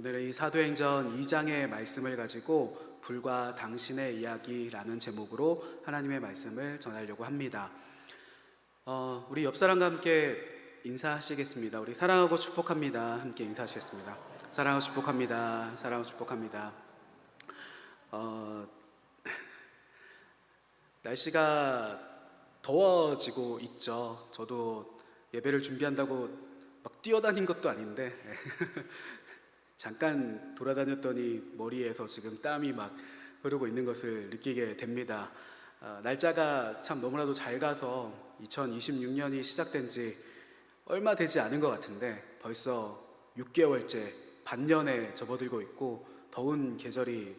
오늘은 이 사도행전 2장의 말씀을 가지고 불과 당신의 이야기라는 제목으로 하나님의 말씀을 전하려고 합니다. 우리 옆 사람과 함께 인사하시겠습니다. 우리 사랑하고 축복합니다. 함께 인사하시겠습니다. 사랑하고 축복합니다. 사랑하고 축복합니다. 날씨가 더워지고 있죠. 저도 예배를 준비한다고 막 뛰어다닌 것도 아닌데 잠깐 돌아다녔더니 머리에서 지금 땀이 막 흐르고 있는 것을 느끼게 됩니다. 날짜가 참 너무나도 잘 가서 2026년이 시작된 지 얼마 되지 않은 것 같은데 벌써 6개월째 반년에 접어들고 있고 더운 계절이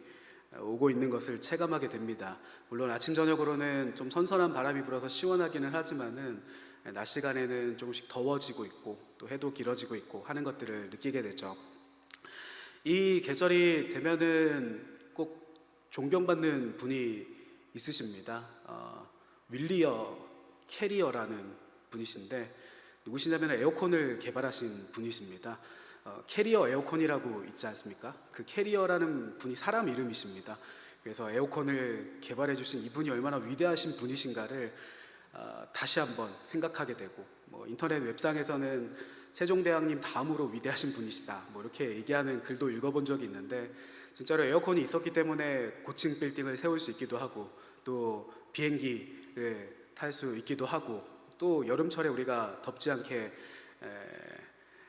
오고 있는 것을 체감하게 됩니다. 물론 아침 저녁으로는 좀 선선한 바람이 불어서 시원하기는 하지만은 낮 시간에는 조금씩 더워지고 있고 또 해도 길어지고 있고 하는 것들을 느끼게 되죠. 이 계절이 되면은 꼭 존경받는 분이 있으십니다. 윌리엄 캐리어라는 분이신데 누구시냐면 에어컨을 개발하신 분이십니다. 캐리어 에어컨이라고 있지 않습니까? 그 캐리어라는 분이 사람 이름이십니다. 그래서 에어컨을 개발해 주신 이분이 얼마나 위대하신 분이신가를 다시 한번 생각하게 되고, 인터넷 웹상에서는 세종대왕님 다음으로 위대하신 분이시다 이렇게 얘기하는 글도 읽어본 적이 있는데, 진짜로 에어컨이 있었기 때문에 고층 빌딩을 세울 수 있기도 하고 또 비행기를 탈 수 있기도 하고 또 여름철에 우리가 덥지 않게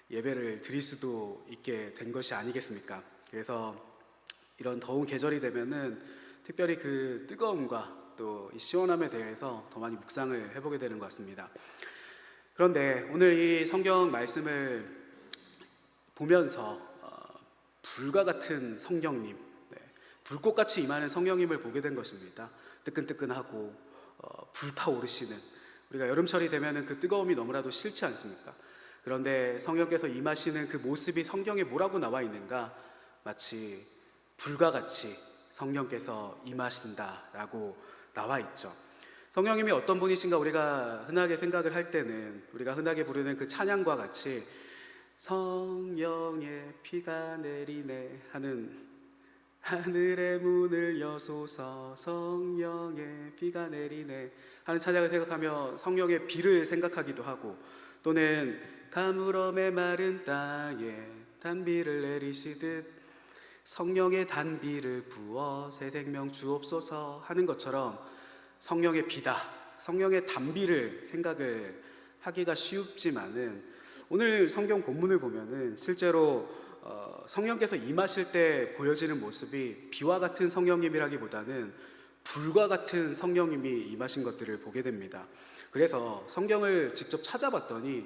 예배를 드릴 수도 있게 된 것이 아니겠습니까? 그래서 이런 더운 계절이 되면은 특별히 그 뜨거움과 또 이 시원함에 대해서 더 많이 묵상을 해보게 되는 것 같습니다. 그런데 오늘 이 성경 말씀을 보면서 불과 같은 성령님, 불꽃같이 임하는 성령님을 보게 된 것입니다. 뜨끈뜨끈하고 불타오르시는, 우리가 여름철이 되면은 그 뜨거움이 너무나도 싫지 않습니까? 그런데 성령께서 임하시는 그 모습이 성경에 뭐라고 나와 있는가? 마치 불과 같이 성령께서 임하신다라고 나와 있죠. 성령님이 어떤 분이신가 우리가 흔하게 생각을 할 때는 우리가 흔하게 부르는 그 찬양과 같이 성령의 비가 내리네 하는, 하늘의 문을 여소서 성령의 비가 내리네 하는 찬양을 생각하며 성령의 비를 생각하기도 하고, 또는 가물음의 마른 땅에 단비를 내리시듯 성령의 단비를 부어 새 생명 주옵소서 하는 것처럼 성령의 비다, 성령의 단비를 생각을 하기가 쉽지만은 오늘 성경 본문을 보면은 실제로 성령께서 임하실 때 보여지는 모습이 비와 같은 성령님이라기보다는 불과 같은 성령님이 임하신 것들을 보게 됩니다. 그래서 성경을 직접 찾아봤더니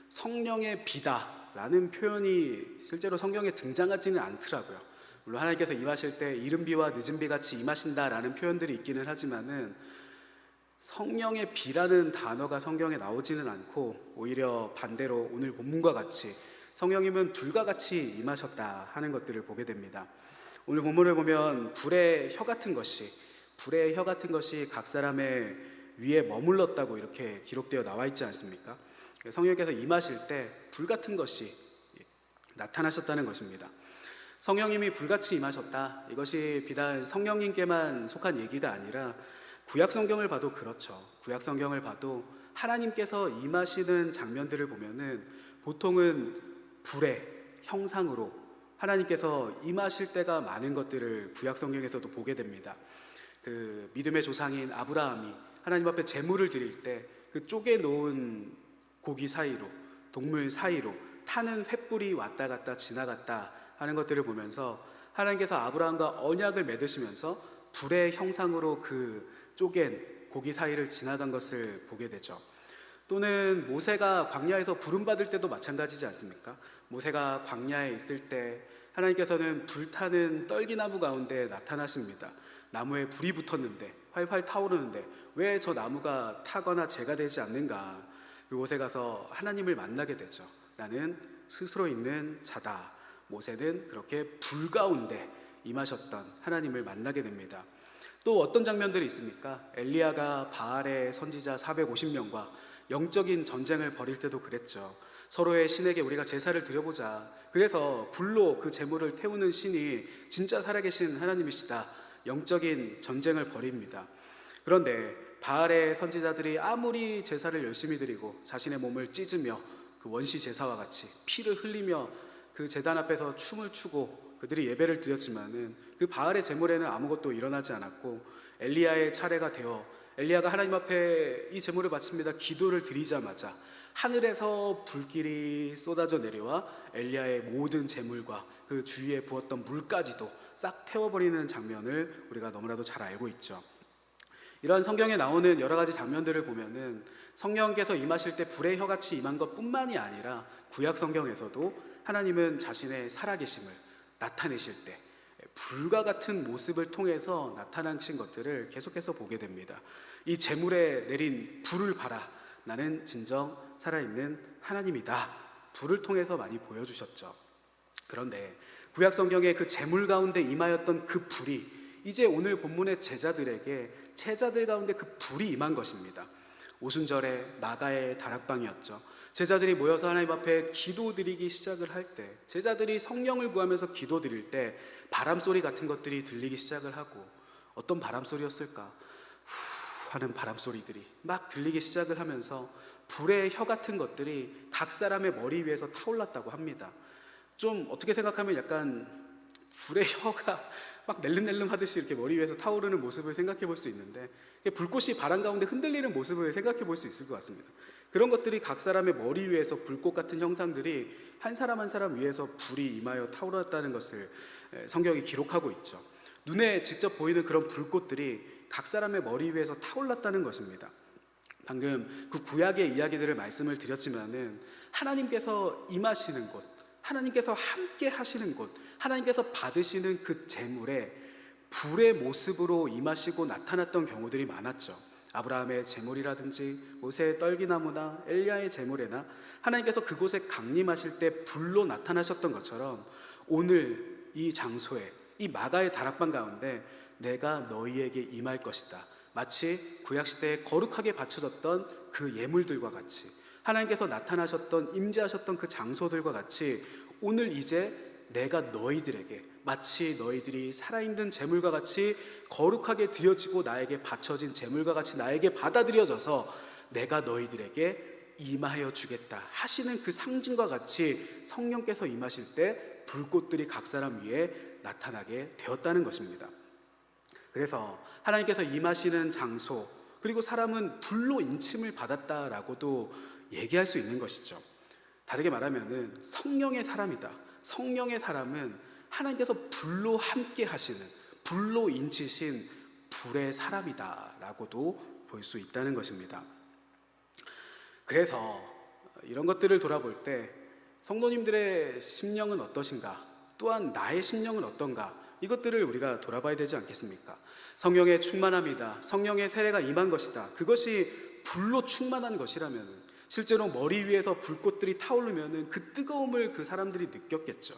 성령의 비다라는 표현이 실제로 성경에 등장하지는 않더라고요. 물론 하나님께서 임하실 때 이른 비와 늦은 비 같이 임하신다라는 표현들이 있기는 하지만은 성령의 비라는 단어가 성경에 나오지는 않고 오히려 반대로 오늘 본문과 같이 성령님은 불과 같이 임하셨다 하는 것들을 보게 됩니다. 오늘 본문을 보면 불의 혀 같은 것이 각 사람의 위에 머물렀다고 이렇게 기록되어 나와 있지 않습니까? 성령께서 임하실 때 불 같은 것이 나타나셨다는 것입니다. 성령님이 불같이 임하셨다, 이것이 비단 성령님께만 속한 얘기가 아니라 구약 성경을 봐도 그렇죠. 구약 성경을 봐도 하나님께서 임하시는 장면들을 보면은 보통은 불의 형상으로 하나님께서 임하실 때가 많은 것들을 구약 성경에서도 보게 됩니다. 그 믿음의 조상인 아브라함이 하나님 앞에 제물을 드릴 때 그 쪼개 놓은 고기 사이로, 동물 사이로 타는 횃불이 왔다 갔다 지나갔다 하는 것들을 보면서 하나님께서 아브라함과 언약을 맺으시면서 불의 형상으로 그 쪼갠 고기 사이를 지나간 것을 보게 되죠. 또는 모세가 광야에서 부름받을 때도 마찬가지지 않습니까? 모세가 광야에 있을 때 하나님께서는 불타는 떨기나무 가운데 나타나십니다. 나무에 불이 붙었는데, 활활 타오르는데 왜 저 나무가 타거나 재가 되지 않는가? 그곳에 가서 하나님을 만나게 되죠. 나는 스스로 있는 자다. 모세는 그렇게 불 가운데 임하셨던 하나님을 만나게 됩니다. 또 어떤 장면들이 있습니까? 엘리야가 바알의 선지자 450명과 영적인 전쟁을 벌일 때도 그랬죠. 서로의 신에게 우리가 제사를 드려보자. 그래서 불로 그 제물을 태우는 신이 진짜 살아계신 하나님이시다. 영적인 전쟁을 벌입니다. 그런데 바알의 선지자들이 아무리 제사를 열심히 드리고 자신의 몸을 찢으며 그 원시 제사와 같이 피를 흘리며 그 제단 앞에서 춤을 추고 그들이 예배를 드렸지만은 그 바알의 제물에는 아무것도 일어나지 않았고, 엘리야의 차례가 되어 엘리야가 하나님 앞에 이 제물을 바칩니다. 기도를 드리자마자 하늘에서 불길이 쏟아져 내려와 엘리야의 모든 제물과 그 주위에 부었던 물까지도 싹 태워버리는 장면을 우리가 너무나도 잘 알고 있죠. 이런 성경에 나오는 여러 가지 장면들을 보면은 성령께서 임하실 때 불의 혀같이 임한 것뿐만이 아니라 구약 성경에서도 하나님은 자신의 살아계심을 나타내실 때 불과 같은 모습을 통해서 나타나신 것들을 계속해서 보게 됩니다. 이 제물에 내린 불을 봐라, 나는 진정 살아있는 하나님이다. 불을 통해서 많이 보여주셨죠. 그런데 구약 성경의 그 제물 가운데 임하였던 그 불이 이제 오늘 본문의 제자들 가운데 그 불이 임한 것입니다. 오순절에 마가의 다락방이었죠. 제자들이 모여서 하나님 앞에 기도드리기 시작을 할 때, 제자들이 성령을 구하면서 기도드릴 때 바람소리 같은 것들이 들리기 시작을 하고, 어떤 바람소리였을까? 후 하는 바람소리들이 막 들리기 시작을 하면서 불의 혀 같은 것들이 각 사람의 머리 위에서 타올랐다고 합니다. 좀 어떻게 생각하면 약간 불의 혀가 막 낼름낼름 하듯이 이렇게 머리 위에서 타오르는 모습을 생각해 볼 수 있는데, 불꽃이 바람 가운데 흔들리는 모습을 생각해 볼 수 있을 것 같습니다. 그런 것들이 각 사람의 머리 위에서 불꽃 같은 형상들이 한 사람 한 사람 위에서 불이 임하여 타오르었다는 것을 성경이 기록하고 있죠. 눈에 직접 보이는 그런 불꽃들이 각 사람의 머리 위에서 타올랐다는 것입니다. 방금 그 구약의 이야기들을 말씀을 드렸지만은 하나님께서 임하시는 곳, 하나님께서 함께 하시는 곳, 하나님께서 받으시는 그 제물에 불의 모습으로 임하시고 나타났던 경우들이 많았죠. 아브라함의 제물이라든지 모세의 떨기나무나 엘리야의 제물에나 하나님께서 그곳에 강림하실 때 불로 나타나셨던 것처럼 오늘 이 장소에, 이 마가의 다락방 가운데 내가 너희에게 임할 것이다. 마치 구약시대에 거룩하게 바쳐졌던 그 예물들과 같이, 하나님께서 나타나셨던, 임재하셨던 그 장소들과 같이 오늘 이제 내가 너희들에게 마치 너희들이 살아있는 제물과 같이 거룩하게 드려지고 나에게 바쳐진 제물과 같이 나에게 받아들여져서 내가 너희들에게 임하여 주겠다 하시는 그 상징과 같이 성령께서 임하실 때 불꽃들이 각 사람 위에 나타나게 되었다는 것입니다. 그래서 하나님께서 임하시는 장소, 그리고 사람은 불로 인침을 받았다라고도 얘기할 수 있는 것이죠. 다르게 말하면은 성령의 사람이다. 성령의 사람은 하나님께서 불로 함께 하시는, 불로 인치신 불의 사람이다 라고도 볼 수 있다는 것입니다. 그래서 이런 것들을 돌아볼 때 성도님들의 심령은 어떠신가, 또한 나의 심령은 어떤가, 이것들을 우리가 돌아봐야 되지 않겠습니까? 성령의 충만함이다, 성령의 세례가 임한 것이다, 그것이 불로 충만한 것이라면 실제로 머리 위에서 불꽃들이 타오르면 그 뜨거움을 그 사람들이 느꼈겠죠.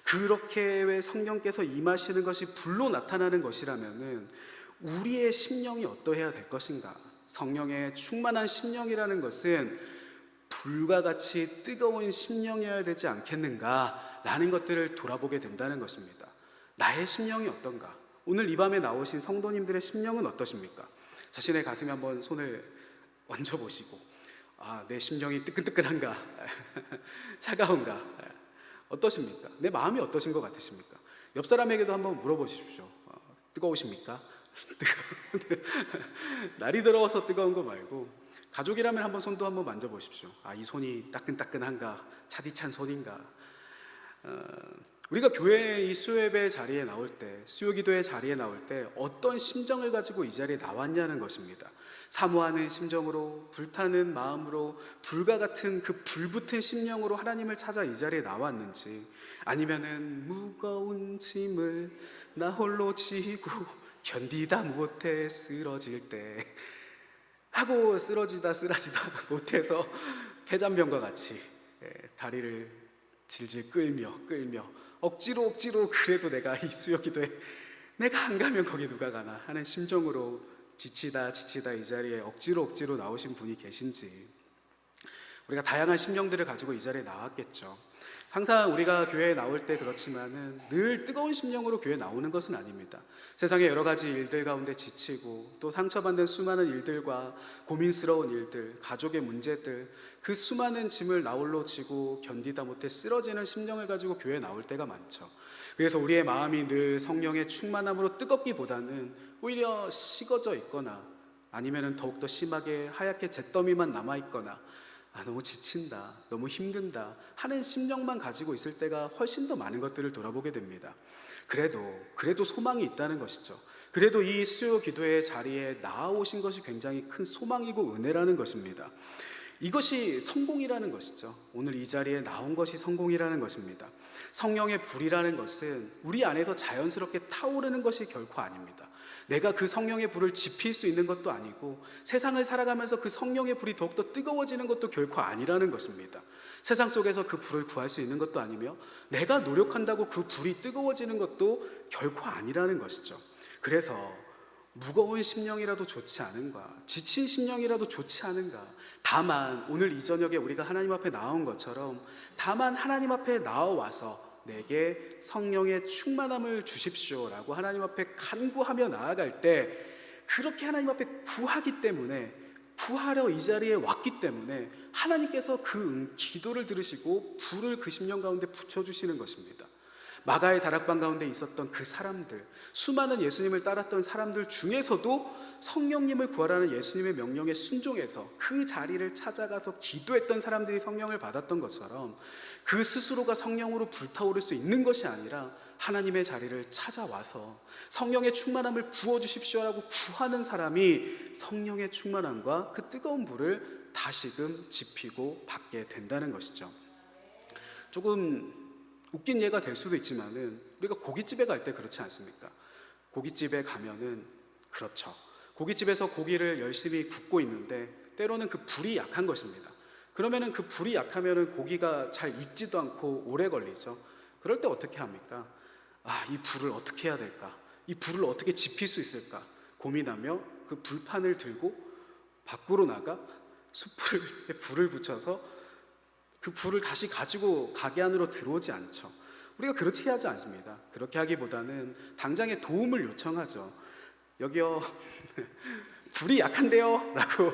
그렇게 왜 성령께서 임하시는 것이 불로 나타나는 것이라면 우리의 심령이 어떠해야 될 것인가? 성령의 충만한 심령이라는 것은 불과 같이 뜨거운 심령이어야 되지 않겠는가? 라는 것들을 돌아보게 된다는 것입니다. 나의 심령이 어떤가? 오늘 이 밤에 나오신 성도님들의 심령은 어떠십니까? 자신의 가슴에 한번 손을 얹어보시고, 내 심령이 뜨끈뜨끈한가? 차가운가? 어떠십니까? 내 마음이 어떠신 것 같으십니까? 옆 사람에게도 한번 물어보십시오. 뜨거우십니까? 날이 더러워서 뜨거운 거 말고 가족이라면 한번 손도 한번 만져보십시오. 이 손이 따끈따끈한가? 차디찬 손인가? 우리가 교회의 이 수요예배 자리에 나올 때, 수요기도의 자리에 나올 때 어떤 심정을 가지고 이 자리에 나왔냐는 것입니다. 사모하는 심정으로, 불타는 마음으로, 불과 같은 그 불붙은 심령으로 하나님을 찾아 이 자리에 나왔는지, 아니면은 무거운 짐을 나 홀로 지고 견디다 못해 쓰러질 때 하고 쓰러지다 못해서 폐잔병과 같이 다리를 질질 끌며 억지로 그래도 내가 이 수요기도에 내가 안 가면 거기 누가 가나 하는 심정으로 지치다 이 자리에 억지로 나오신 분이 계신지, 우리가 다양한 심령들을 가지고 이 자리에 나왔겠죠. 항상 우리가 교회에 나올 때 그렇지만은 늘 뜨거운 심령으로 교회에 나오는 것은 아닙니다. 세상의 여러 가지 일들 가운데 지치고 또 상처받는 수많은 일들과 고민스러운 일들, 가족의 문제들, 그 수많은 짐을 나홀로 지고 견디다 못해 쓰러지는 심령을 가지고 교회에 나올 때가 많죠. 그래서 우리의 마음이 늘 성령의 충만함으로 뜨겁기보다는 오히려 식어져 있거나 아니면 더욱더 심하게 하얗게 잿더미만 남아있거나 너무 지친다, 너무 힘든다 하는 심령만 가지고 있을 때가 훨씬 더 많은 것들을 돌아보게 됩니다. 그래도 소망이 있다는 것이죠. 그래도 이 수요 기도의 자리에 나아오신 것이 굉장히 큰 소망이고 은혜라는 것입니다. 이것이 성공이라는 것이죠. 오늘 이 자리에 나온 것이 성공이라는 것입니다. 성령의 불이라는 것은 우리 안에서 자연스럽게 타오르는 것이 결코 아닙니다. 내가 그 성령의 불을 지필 수 있는 것도 아니고 세상을 살아가면서 그 성령의 불이 더욱더 뜨거워지는 것도 결코 아니라는 것입니다. 세상 속에서 그 불을 구할 수 있는 것도 아니며 내가 노력한다고 그 불이 뜨거워지는 것도 결코 아니라는 것이죠. 그래서 무거운 심령이라도 좋지 않은가, 지친 심령이라도 좋지 않은가. 다만 오늘 이 저녁에 우리가 하나님 앞에 나온 것처럼 다만 하나님 앞에 나와서 내게 성령의 충만함을 주십시오라고 하나님 앞에 간구하며 나아갈 때, 그렇게 하나님 앞에 구하기 때문에, 구하려 이 자리에 왔기 때문에 하나님께서 그 기도를 들으시고 불을 그 심령 가운데 붙여주시는 것입니다. 마가의 다락방 가운데 있었던 그 사람들, 수많은 예수님을 따랐던 사람들 중에서도 성령님을 구하라는 예수님의 명령에 순종해서 그 자리를 찾아가서 기도했던 사람들이 성령을 받았던 것처럼, 그 스스로가 성령으로 불타오를 수 있는 것이 아니라 하나님의 자리를 찾아와서 성령의 충만함을 부어주십시오라고 구하는 사람이 성령의 충만함과 그 뜨거운 불을 다시금 지피고 받게 된다는 것이죠. 조금 웃긴 예가 될 수도 있지만은 우리가 고깃집에 갈 때 그렇지 않습니까? 고깃집에 가면은 그렇죠. 고깃집에서 고기를 열심히 굽고 있는데 때로는 그 불이 약한 것입니다. 그러면은 그 불이 약하면은 고기가 잘 익지도 않고 오래 걸리죠. 그럴 때 어떻게 합니까? 이 불을 어떻게 해야 될까? 이 불을 어떻게 지필 수 있을까? 고민하며 그 불판을 들고 밖으로 나가 숯불에 불을 붙여서 그 불을 다시 가지고 가게 안으로 들어오지 않죠. 우리가 그렇게 하지 않습니다. 그렇게 하기보다는 당장에 도움을 요청하죠. 여기요, 불이 약한데요 라고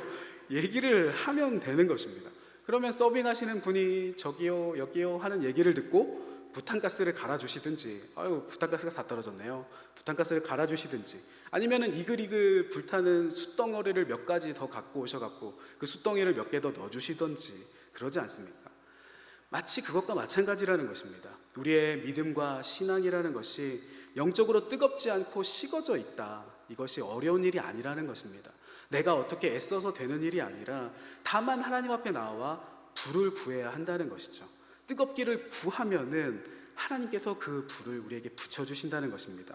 얘기를 하면 되는 것입니다. 그러면 서빙하시는 분이 저기요, 여기요 하는 얘기를 듣고 부탄가스를 갈아주시든지, 부탄가스가 다 떨어졌네요, 부탄가스를 갈아주시든지, 아니면은 이글이글 불타는 숯덩어리를 몇 가지 더 갖고 오셔갖고 그 숯덩이를 몇 개 더 넣어주시든지 그러지 않습니까? 마치 그것과 마찬가지라는 것입니다. 우리의 믿음과 신앙이라는 것이 영적으로 뜨겁지 않고 식어져 있다, 이것이 어려운 일이 아니라는 것입니다. 내가 어떻게 애써서 되는 일이 아니라 다만 하나님 앞에 나와 불을 구해야 한다는 것이죠. 뜨겁기를 구하면은 하나님께서 그 불을 우리에게 붙여주신다는 것입니다.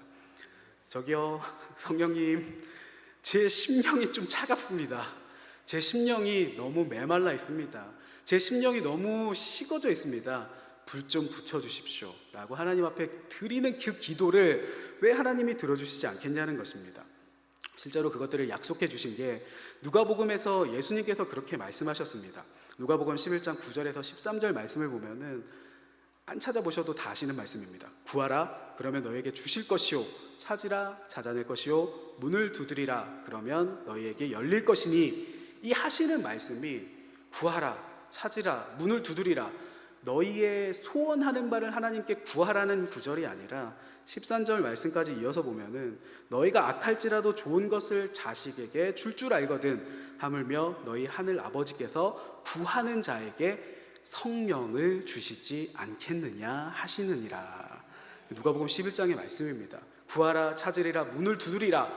저기요, 성령님, 제 심령이 좀 차갑습니다. 제 심령이 너무 메말라 있습니다. 제 심령이 너무 식어져 있습니다. 불 좀 붙여주십시오 라고 하나님 앞에 드리는 그 기도를 왜 하나님이 들어주시지 않겠냐는 것입니다. 실제로 그것들을 약속해 주신 게 누가복음에서 예수님께서 그렇게 말씀하셨습니다. 누가복음 11장 9절에서 13절 말씀을 보면은 안 찾아보셔도 다 아시는 말씀입니다. 구하라, 그러면 너에게 주실 것이요, 찾으라, 찾아낼 것이요, 문을 두드리라, 그러면 너희에게 열릴 것이니, 이 하시는 말씀이 구하라, 찾으라, 문을 두드리라, 너희의 소원하는 바를 하나님께 구하라는 구절이 아니라 13절 말씀까지 이어서 보면은 너희가 악할지라도 좋은 것을 자식에게 줄 알거든 하물며 너희 하늘 아버지께서 구하는 자에게 성령을 주시지 않겠느냐 하시느니라. 누가복음 11장의 말씀입니다. 구하라, 찾으리라, 문을 두드리라.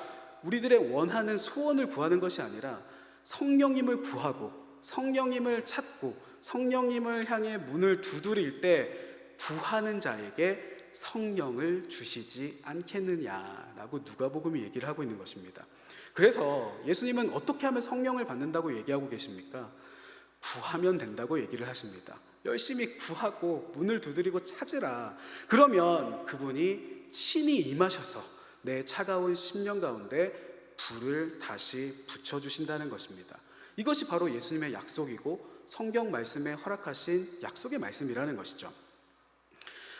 우리들의 원하는 소원을 구하는 것이 아니라 성령님을 구하고 성령님을 찾고 성령님을 향해 문을 두드릴 때 구하는 자에게 성령을 주시지 않겠느냐라고 누가복음이 얘기를 하고 있는 것입니다. 그래서 예수님은 어떻게 하면 성령을 받는다고 얘기하고 계십니까? 구하면 된다고 얘기를 하십니다. 열심히 구하고 문을 두드리고 찾으라. 그러면 그분이 친히 임하셔서 내 차가운 심령 가운데 불을 다시 붙여주신다는 것입니다. 이것이 바로 예수님의 약속이고 성경 말씀에 허락하신 약속의 말씀이라는 것이죠.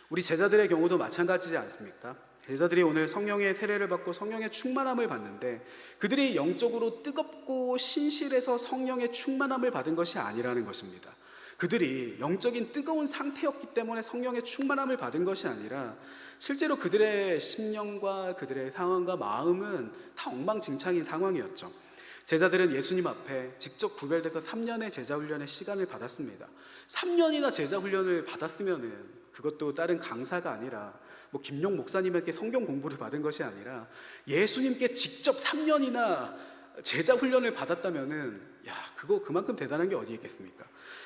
우리 제자들의 경우도 마찬가지지 않습니까? 제자들이 오늘 성령의 세례를 받고 성령의 충만함을 받는데 그들이 영적으로 뜨겁고 신실해서 성령의 충만함을 받은 것이 아니라는 것입니다. 그들이 영적인 뜨거운 상태였기 때문에 성령의 충만함을 받은 것이 아니라 실제로 그들의 심령과 그들의 상황과 마음은 다 엉망진창인 상황이었죠. 제자들은 예수님 앞에 직접 구별돼서 3년의 제자훈련의 시간을 받았습니다. 3년이나 제자훈련을 받았으면은 그것도 다른 강사가 아니라 김용 목사님에게 성경 공부를 받은 것이 아니라 예수님께 직접 3년이나 제자 훈련을 받았다면은 그거 그만큼 대단한 게 어디 있겠습니까?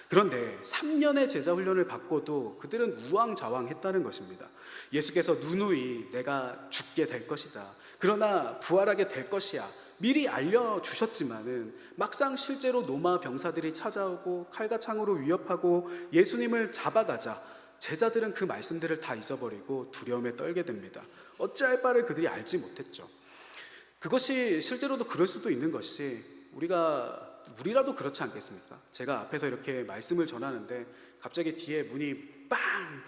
그런데 3년의 제자 훈련을 받고도 그들은 우왕좌왕했다는 것입니다. 예수께서 누누이 내가 죽게 될 것이다, 그러나 부활하게 될 것이야 미리 알려주셨지만은 막상 실제로 로마 병사들이 찾아오고 칼과 창으로 위협하고 예수님을 잡아가자 제자들은 그 말씀들을 다 잊어버리고 두려움에 떨게 됩니다. 어찌할 바를 그들이 알지 못했죠. 그것이 실제로도 그럴 수도 있는 것이 우리라도 그렇지 않겠습니까? 제가 앞에서 이렇게 말씀을 전하는데 갑자기 뒤에 문이 빵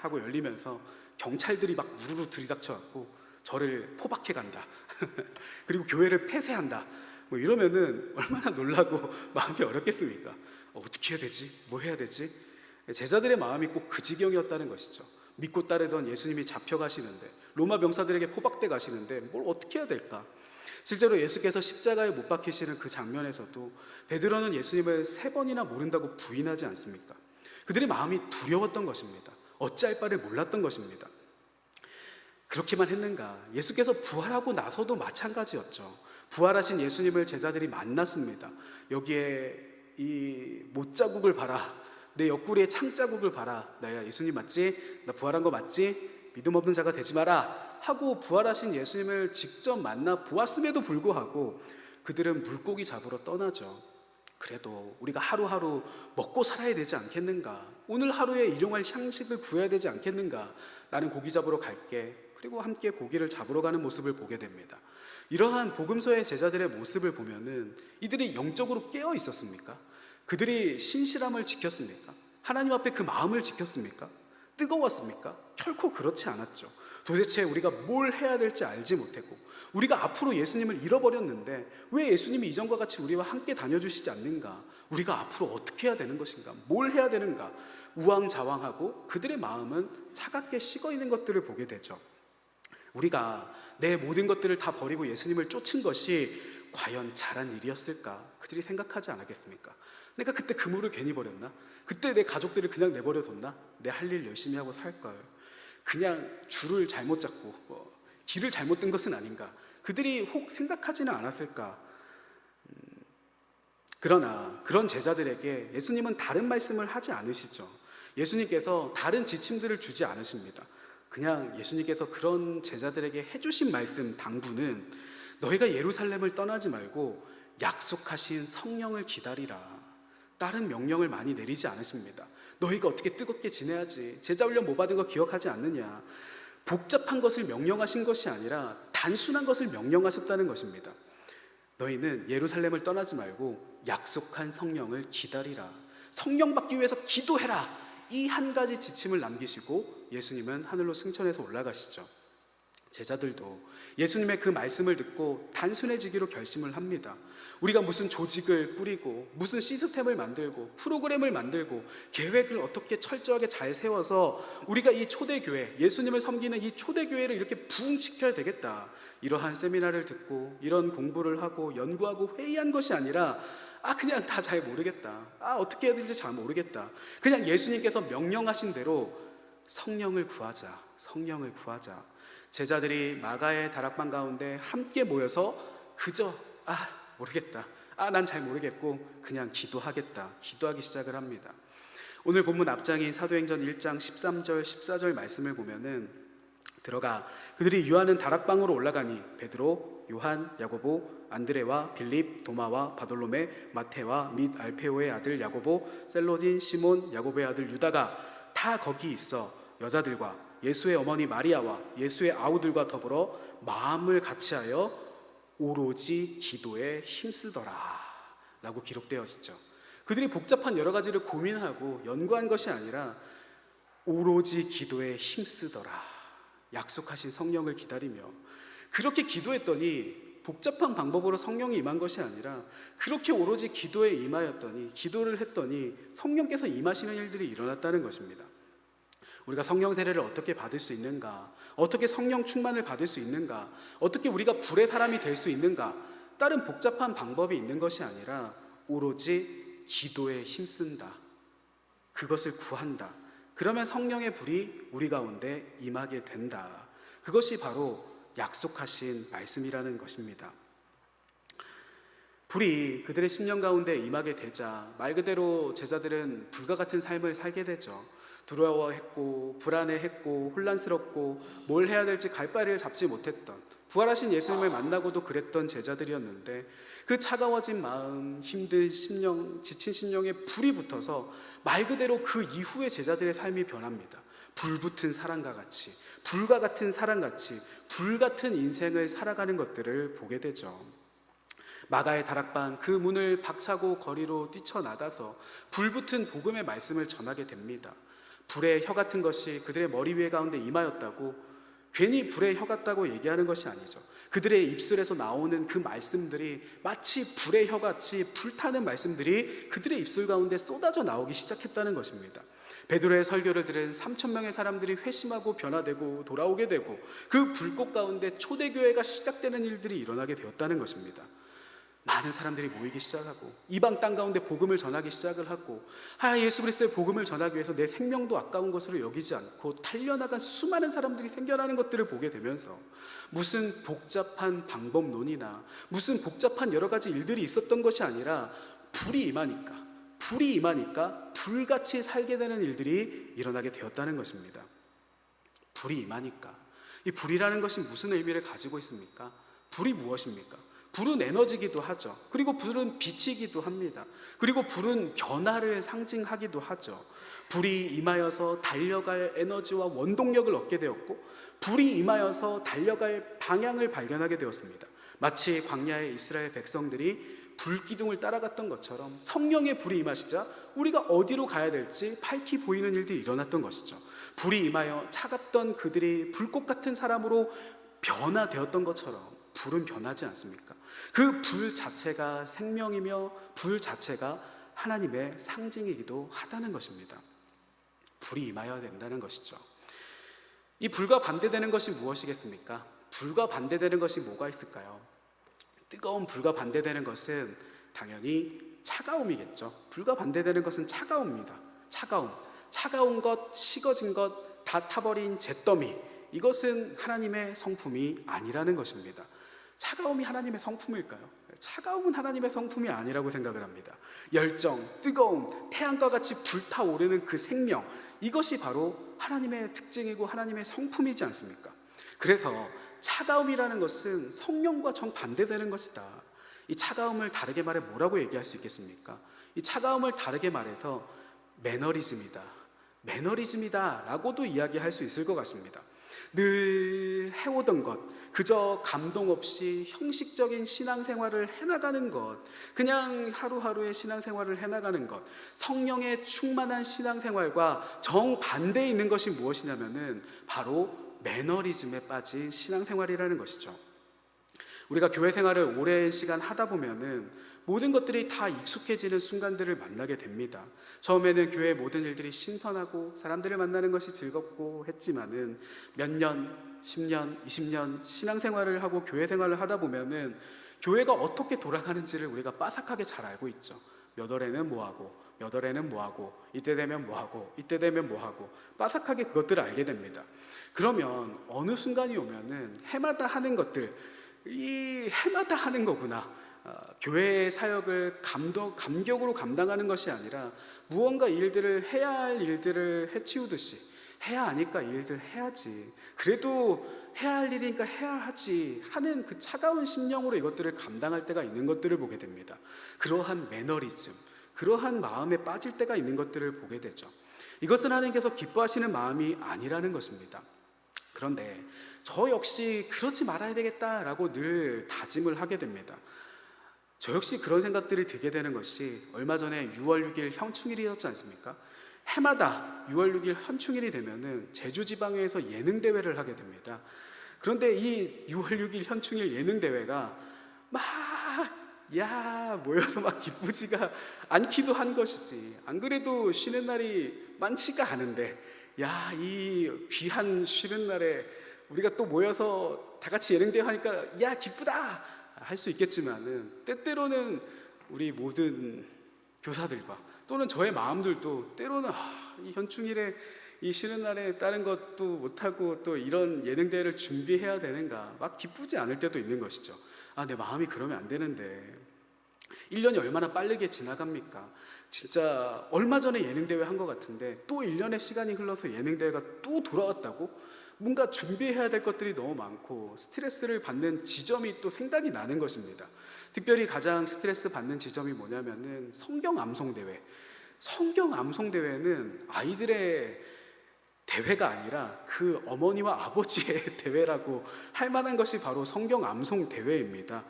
하고 열리면서 경찰들이 막 우르르 들이닥쳐갖고 저를 포박해 간다 그리고 교회를 폐쇄한다 이러면은 얼마나 놀라고 마음이 어렵겠습니까? 어떻게 해야 되지? 뭐 해야 되지? 제자들의 마음이 꼭 그 지경이었다는 것이죠. 믿고 따르던 예수님이 잡혀가시는데, 로마 병사들에게 포박돼 가시는데 뭘 어떻게 해야 될까? 실제로 예수께서 십자가에 못 박히시는 그 장면에서도 베드로는 예수님을 3번이나 모른다고 부인하지 않습니까? 그들의 마음이 두려웠던 것입니다. 어찌할 바를 몰랐던 것입니다. 그렇게만 했는가? 예수께서 부활하고 나서도 마찬가지였죠. 부활하신 예수님을 제자들이 만났습니다. 여기에 이 못자국을 봐라, 내 옆구리에 창자국을 봐라, 나야 예수님 맞지? 나 부활한 거 맞지? 믿음 없는 자가 되지 마라 하고 부활하신 예수님을 직접 만나 보았음에도 불구하고 그들은 물고기 잡으러 떠나죠. 그래도 우리가 하루하루 먹고 살아야 되지 않겠는가? 오늘 하루에 일용할 양식을 구해야 되지 않겠는가? 나는 고기 잡으러 갈게. 그리고 함께 고기를 잡으러 가는 모습을 보게 됩니다. 이러한 복음서의 제자들의 모습을 보면은 이들이 영적으로 깨어 있었습니까? 그들이 신실함을 지켰습니까? 하나님 앞에 그 마음을 지켰습니까? 뜨거웠습니까? 결코 그렇지 않았죠. 도대체 우리가 뭘 해야 될지 알지 못했고 우리가 앞으로 예수님을 잃어버렸는데 왜 예수님이 이전과 같이 우리와 함께 다녀주시지 않는가? 우리가 앞으로 어떻게 해야 되는 것인가? 뭘 해야 되는가? 우왕좌왕하고 그들의 마음은 차갑게 식어있는 것들을 보게 되죠. 우리가 내 모든 것들을 다 버리고 예수님을 쫓은 것이 과연 잘한 일이었을까? 그들이 생각하지 않았겠습니까? 내가 그때 그물을 괜히 버렸나? 그때 내 가족들을 그냥 내버려뒀나? 내 할 일 열심히 하고 살걸. 그냥 줄을 잘못 잡고 길을 잘못 든 것은 아닌가? 그들이 혹 생각하지는 않았을까? 그러나 그런 제자들에게 예수님은 다른 말씀을 하지 않으시죠. 예수님께서 다른 지침들을 주지 않으십니다. 그냥 예수님께서 그런 제자들에게 해주신 말씀 당부는 너희가 예루살렘을 떠나지 말고 약속하신 성령을 기다리라. 다른 명령을 많이 내리지 않으십니다. 너희가 어떻게 뜨겁게 지내야지, 제자훈련 못 받은 거 기억하지 않느냐, 복잡한 것을 명령하신 것이 아니라 단순한 것을 명령하셨다는 것입니다. 너희는 예루살렘을 떠나지 말고 약속한 성령을 기다리라. 성령 받기 위해서 기도해라. 이 한 가지 지침을 남기시고 예수님은 하늘로 승천해서 올라가시죠. 제자들도 예수님의 그 말씀을 듣고 단순해지기로 결심을 합니다. 우리가 무슨 조직을 꾸리고 무슨 시스템을 만들고 프로그램을 만들고 계획을 어떻게 철저하게 잘 세워서 우리가 이 초대교회, 예수님을 섬기는 이 초대교회를 이렇게 부흥시켜야 되겠다, 이러한 세미나를 듣고 이런 공부를 하고 연구하고 회의한 것이 아니라 그냥 다 잘 모르겠다, 어떻게 해야 되는지 잘 모르겠다, 그냥 예수님께서 명령하신 대로 성령을 구하자, 성령을 구하자. 제자들이 마가의 다락방 가운데 함께 모여서 그저 모르겠다, 난 잘 모르겠고 그냥 기도하겠다, 기도하기 시작을 합니다. 오늘 본문 앞장인 사도행전 1장 13절 14절 말씀을 보면은 들어가 그들이 유하는 다락방으로 올라가니 베드로, 요한, 야고보, 안드레와 빌립, 도마와 바돌로메, 마테와 및 알페오의 아들 야고보, 셀로딘, 시몬, 야고보의 아들 유다가 다 거기 있어 여자들과 예수의 어머니 마리아와 예수의 아우들과 더불어 마음을 같이하여 오로지 기도에 힘쓰더라 라고 기록되어 있죠. 그들이 복잡한 여러 가지를 고민하고 연구한 것이 아니라 오로지 기도에 힘쓰더라. 약속하신 성령을 기다리며 그렇게 기도했더니 복잡한 방법으로 성령이 임한 것이 아니라 그렇게 오로지 기도에 임하였더니, 기도를 했더니 성령께서 임하시는 일들이 일어났다는 것입니다. 우리가 성령 세례를 어떻게 받을 수 있는가? 어떻게 성령 충만을 받을 수 있는가? 어떻게 우리가 불의 사람이 될 수 있는가? 다른 복잡한 방법이 있는 것이 아니라 오로지 기도에 힘쓴다. 그것을 구한다. 그러면 성령의 불이 우리 가운데 임하게 된다. 그것이 바로 약속하신 말씀이라는 것입니다. 불이 그들의 심령 가운데 임하게 되자 말 그대로 제자들은 불과 같은 삶을 살게 되죠. 두려워했고 불안해했고 혼란스럽고 뭘 해야 될지 갈바리를 잡지 못했던, 부활하신 예수님을 만나고도 그랬던 제자들이었는데 그 차가워진 마음, 힘든 심령, 지친 심령에 불이 붙어서 말 그대로 그 이후의 제자들의 삶이 변합니다. 불붙은 사랑과 같이, 불과 같은 사랑같이 불같은 인생을 살아가는 것들을 보게 되죠. 마가의 다락방 그 문을 박차고 거리로 뛰쳐나가서 불붙은 복음의 말씀을 전하게 됩니다. 불의 혀 같은 것이 그들의 머리 위에 가운데 임하였다고 괜히 불의 혀 같다고 얘기하는 것이 아니죠. 그들의 입술에서 나오는 그 말씀들이 마치 불의 혀같이 불타는 말씀들이 그들의 입술 가운데 쏟아져 나오기 시작했다는 것입니다. 베드로의 설교를 들은 3,000명의 사람들이 회심하고 변화되고 돌아오게 되고 그 불꽃 가운데 초대교회가 시작되는 일들이 일어나게 되었다는 것입니다. 많은 사람들이 모이기 시작하고 이방 땅 가운데 복음을 전하기 시작을 하고 예수 그리스도의 복음을 전하기 위해서 내 생명도 아까운 것으로 여기지 않고 달려나간 수많은 사람들이 생겨나는 것들을 보게 되면서 무슨 복잡한 방법론이나 무슨 복잡한 여러 가지 일들이 있었던 것이 아니라 불이 임하니까 불같이 살게 되는 일들이 일어나게 되었다는 것입니다. 불이 임하니까, 이 불이라는 것이 무슨 의미를 가지고 있습니까? 불이 무엇입니까? 불은 에너지기도 하죠. 그리고 불은 빛이기도 합니다. 그리고 불은 변화를 상징하기도 하죠. 불이 임하여서 달려갈 에너지와 원동력을 얻게 되었고 불이 임하여서 달려갈 방향을 발견하게 되었습니다. 마치 광야의 이스라엘 백성들이 불기둥을 따라갔던 것처럼 성령의 불이 임하시자 우리가 어디로 가야 될지 밝히 보이는 일들이 일어났던 것이죠. 불이 임하여 차갑던 그들이 불꽃 같은 사람으로 변화되었던 것처럼 불은 변하지 않습니까? 그 불 자체가 생명이며 불 자체가 하나님의 상징이기도 하다는 것입니다. 불이 임하여야 된다는 것이죠. 이 불과 반대되는 것이 무엇이겠습니까? 불과 반대되는 것이 뭐가 있을까요? 뜨거운 불과 반대되는 것은 당연히 차가움이겠죠. 불과 반대되는 것은 차가움입니다. 차가운 것, 식어진 것, 다 타버린 잿더미, 이것은 하나님의 성품이 아니라는 것입니다. 차가움이 하나님의 성품일까요? 차가움은 하나님의 성품이 아니라고 생각을 합니다. 열정, 뜨거움, 태양과 같이 불타오르는 그 생명, 이것이 바로 하나님의 특징이고 하나님의 성품이지 않습니까? 그래서 차가움이라는 것은 성령과 정반대되는 것이다. 이 차가움을 다르게 말해 뭐라고 얘기할 수 있겠습니까? 이 차가움을 다르게 말해서 매너리즘이다 라고도 이야기할 수 있을 것 같습니다. 늘 해오던 것, 그저 감동 없이 형식적인 신앙생활을 해나가는 것, 그냥 하루하루의 신앙생활을 해나가는 것, 성령의 충만한 신앙생활과 정반대에 있는 것이 무엇이냐면은 바로 매너리즘에 빠진 신앙생활이라는 것이죠. 우리가 교회 생활을 오랜 시간 하다 보면은 모든 것들이 다 익숙해지는 순간들을 만나게 됩니다. 처음에는 교회의 모든 일들이 신선하고 사람들을 만나는 것이 즐겁고 했지만은 몇 년, 10년, 20년 신앙생활을 하고 교회 생활을 하다 보면은 교회가 어떻게 돌아가는지를 우리가 빠삭하게 잘 알고 있죠. 몇 월에는 뭐하고, 몇 월에는 뭐하고, 이때 되면 뭐하고, 이때 되면 뭐하고, 빠삭하게 그것들을 알게 됩니다. 그러면 어느 순간이 오면은 해마다 하는 것들, 이 해마다 하는 거구나. 교회의 사역을 감격으로 감당하는 것이 아니라 무언가 일들을 해야 할 일들을 해치우듯이 해야 하니까 이 일들 해야지, 그래도 해야 할 일이니까 해야 하지 하는 그 차가운 심령으로 이것들을 감당할 때가 있는 것들을 보게 됩니다. 그러한 매너리즘, 그러한 마음에 빠질 때가 있는 것들을 보게 되죠. 이것은 하나님께서 기뻐하시는 마음이 아니라는 것입니다. 그런데 저 역시 그러지 말아야 되겠다라고 늘 다짐을 하게 됩니다. 저 역시 그런 생각들이 들게 되는 것이 얼마 전에 6월 6일 현충일이었지 않습니까? 해마다 6월 6일 현충일이 되면은 제주 지방에서 예능 대회를 하게 됩니다. 그런데 이 6월 6일 현충일 예능 대회가 막 모여서 막 기쁘지가 않기도 한 것이지. 안 그래도 쉬는 날이 많지가 않은데 이 귀한 쉬는 날에 우리가 또 모여서 다 같이 예능 대회 하니까 기쁘다 할 수 있겠지만은 때때로는 우리 모든 교사들과 또는 저의 마음들도 때로는 이 현충일에 이 쉬는 날에 다른 것도 못하고 또 이런 예능 대회를 준비해야 되는가 막 기쁘지 않을 때도 있는 것이죠. 내 마음이 그러면 안 되는데 1년이 얼마나 빠르게 지나갑니까? 진짜 얼마 전에 예능 대회 한 것 같은데 또 1년의 시간이 흘러서 예능 대회가 또 돌아왔다고? 뭔가 준비해야 될 것들이 너무 많고 스트레스를 받는 지점이 또 생각이 나는 것입니다. 특별히 가장 스트레스 받는 지점이 뭐냐면은 성경 암송 대회. 성경 암송 대회는 아이들의 대회가 아니라 그 어머니와 아버지의 대회라고 할 만한 것이 바로 성경 암송 대회입니다.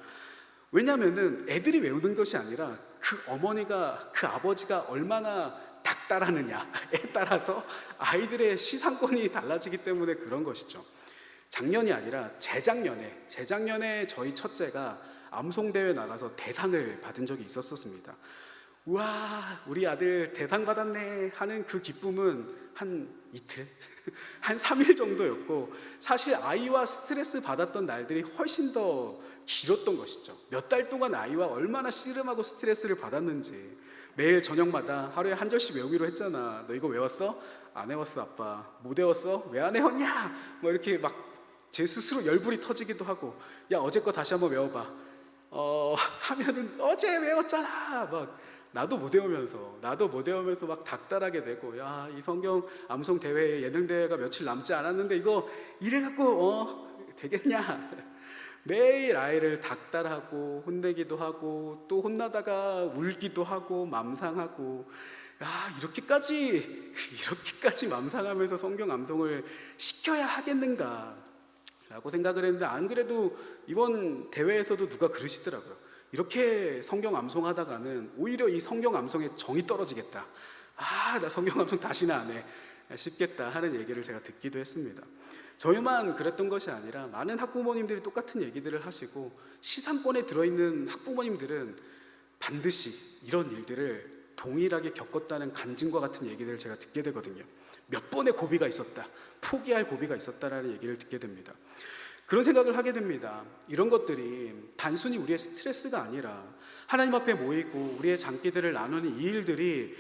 왜냐하면은 애들이 외우는 것이 아니라 그 어머니가 그 아버지가 얼마나 닥달하느냐에 따라서 아이들의 시상권이 달라지기 때문에 그런 것이죠. 작년이 아니라 재작년에 저희 첫째가 암송대회 나가서 대상을 받은 적이 있었습니다. 우와, 우리 아들 대상 받았네 하는 그 기쁨은 한 이틀? 한 3일 정도였고, 사실 아이와 스트레스 받았던 날들이 훨씬 더 길었던 것이죠. 몇 달 동안 아이와 얼마나 씨름하고 스트레스를 받았는지. 매일 저녁마다 하루에 한 절씩 외우기로 했잖아. 너 이거 외웠어? 안 외웠어 아빠. 못 외웠어? 왜 안 외웠냐? 뭐 이렇게 막 제 스스로 열불이 터지기도 하고, 야 어제 거 다시 한번 외워봐. 하면은 어제 외웠잖아. 막 나도 못 외우면서 막 닥달하게 되고, 이 성경 암송 대회 예능 대회가 며칠 남지 않았는데 이거 이래갖고 되겠냐? 매일 아이를 닥달하고 혼내기도 하고 또 혼나다가 울기도 하고 맘상하고, 이렇게까지 맘상하면서 성경 암송을 시켜야 하겠는가 라고 생각을 했는데, 안 그래도 이번 대회에서도 누가 그러시더라고요. 이렇게 성경 암송하다가는 오히려 이 성경 암송에 정이 떨어지겠다. 나 성경 암송 다시는 안 해 싶겠다 하는 얘기를 제가 듣기도 했습니다. 저희만 그랬던 것이 아니라 많은 학부모님들이 똑같은 얘기들을 하시고, 시상권에 들어있는 학부모님들은 반드시 이런 일들을 동일하게 겪었다는 간증과 같은 얘기들을 제가 듣게 되거든요. 몇 번의 고비가 있었다, 포기할 고비가 있었다라는 얘기를 듣게 됩니다. 그런 생각을 하게 됩니다. 이런 것들이 단순히 우리의 스트레스가 아니라 하나님 앞에 모이고 우리의 장기들을 나누는 이 일들이